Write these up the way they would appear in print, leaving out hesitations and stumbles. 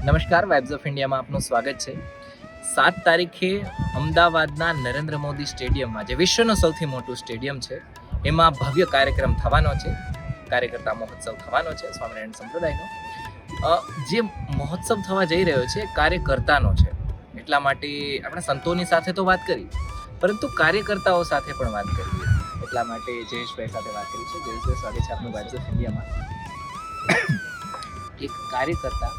નમસ્કાર, vibes of ઇન્ડિયામાં આપનું સ્વાગત છે. 7 તારીખે અમદાવાદના નરેન્દ્ર મોદી સ્ટેડિયમમાં, જે વિશ્વનું સૌથી મોટું સ્ટેડિયમ છે, એમાં ભવ્ય કાર્યક્રમ થવાનો છે. કાર્યકર્તા મહોત્સવ થવાનો છે સ્વામિનારાયણ સંપ્રદાયનો. જે મહોત્સવ થવા જઈ રહ્યો છે કાર્યકર્તાનો છે. એટલા માટે આપણે સંતોની સાથે તો વાત કરી, પરંતુ કાર્યકર્તાઓ સાથે પણ વાત કરીએ. એટલા માટે જયેશભાઈ સાથે વાત કરી છે. જયેશભાઈ, સ્વાગત છે આપનું વાઇબ્સ ઓફ ઇન્ડિયામાં. એક કાર્યકર્તા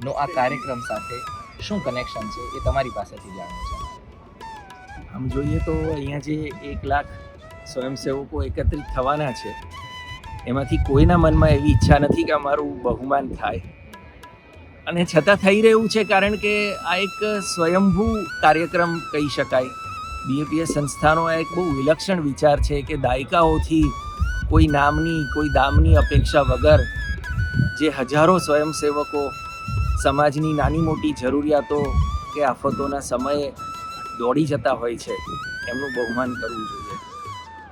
નો આ કાર્યક્રમ સાથે શું કનેક્શન છે એ તમારી પાસેથી જાણવું છે. આમ જોઈએ તો અહીંયા જે 1 લાખ સ્વયંસેવકો એકત્રિત થવાના છે, એમાંથી કોઈના મનમાં એવી ઈચ્છા નથી કે અમારું બહુમાન થાય, અને છતાં થઈ રહ્યું છે. કારણ કે આ એક સ્વયંભૂ કાર્યક્રમ કહી શકાય. બીએપીએસ સંસ્થાનો આ એક બહુ વિલક્ષણ વિચાર છે કે દાયકાઓથી કોઈ નામની કોઈ દામની અપેક્ષા વગર જે હજારો સ્વયંસેવકો સમાજની નાની મોટી જરૂરિયાતો કે આફતોના સમયે દોડી જતા હોય છે, એમનું બહુમાન કરવું જોઈએ.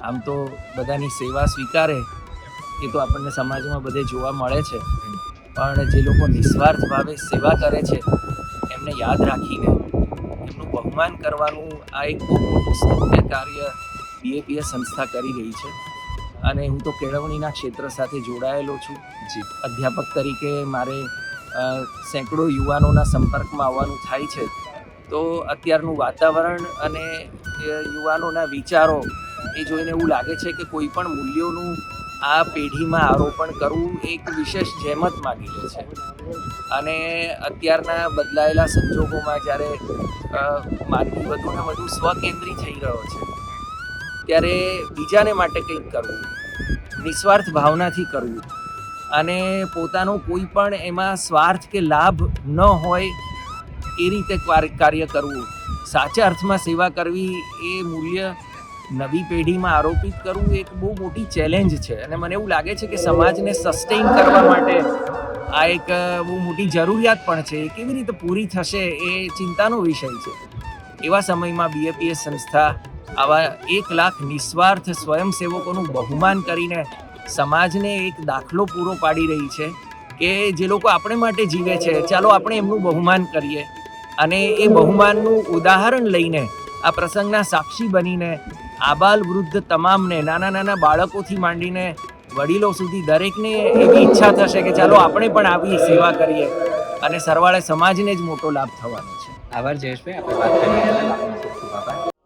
આમ તો બધાની સેવા સ્વીકારે એ તો આપણને સમાજમાં બધે જોવા મળે છે, પણ જે લોકો નિસ્વાર્થ ભાવે સેવા કરે છે એમને યાદ રાખીને એમનું બહુમાન કરવાનું આ એક બહુ મોટું સ્તુત્ય કાર્ય બીએપીએસ સંસ્થા કરી રહી છે. અને હું તો કેળવણીના ક્ષેત્ર સાથે જોડાયેલો છું. અધ્યાપક તરીકે મારે સેંકડો યુવાનોના સંપર્કમાં આવવાનું થાય છે. તો અત્યારનું વાતાવરણ અને યુવાનોના વિચારો એ જોઈને એવું લાગે છે કે કોઈ પણ મૂલ્યોનું આ પેઢીમાં આરોપણ કરવું એક વિશેષ જહેમત માગી લે છે. અને અત્યારના બદલાયેલા સંજોગોમાં જ્યારે માનવી વધુને વધુ સ્વકેન્દ્રી થઈ રહ્યો છે, ત્યારે બીજાને માટે કંઈક કરવું, નિસ્વાર્થ ભાવનાથી કરવું અને પોતાનો કોઈ પણ એમાં સ્વાર્થ કે લાભ ન હોય એ રીતે કાર્ય કરવું, સાચા અર્થમાં સેવા કરવી, એ મૂલ્ય નવી પેઢીમાં આરોપિત કરવું એક બહુ મોટી ચેલેન્જ છે. અને મને એવું લાગે છે કે સમાજને સસ્ટેઇન કરવા માટે આ એક બહુ મોટી જરૂરિયાત પણ છે. એ કેવી રીતે પૂરી થશે એ ચિંતાનો વિષય છે. એવા સમયમાં બીએપીએસ સંસ્થા આવા 1 લાખ નિસ્વાર્થ સ્વયંસેવકોનું બહુમાન કરીને સમાજને એક દાખલો પૂરો પાડી રહી છે કે જે લોકો આપણે માટે જીવે છે, ચાલો આપણે એમનું બહુમાન કરીએ. અને એ બહુમાનનું ઉદાહરણ લઈને, આ પ્રસંગના સાક્ષી બનીને આબાલ વૃદ્ધ તમામને, નાના નાના બાળકોથી માંડીને વડીલો સુધી દરેકને એવી ઈચ્છા થશે કે ચાલો આપણે પણ આવી સેવા કરીએ, અને સરવાળે સમાજને જ મોટો લાભ થવાનો છે. આભાર જયેશભાઈ, આપણે વાત કરી. આપનો ખૂબ ખૂબ આભાર.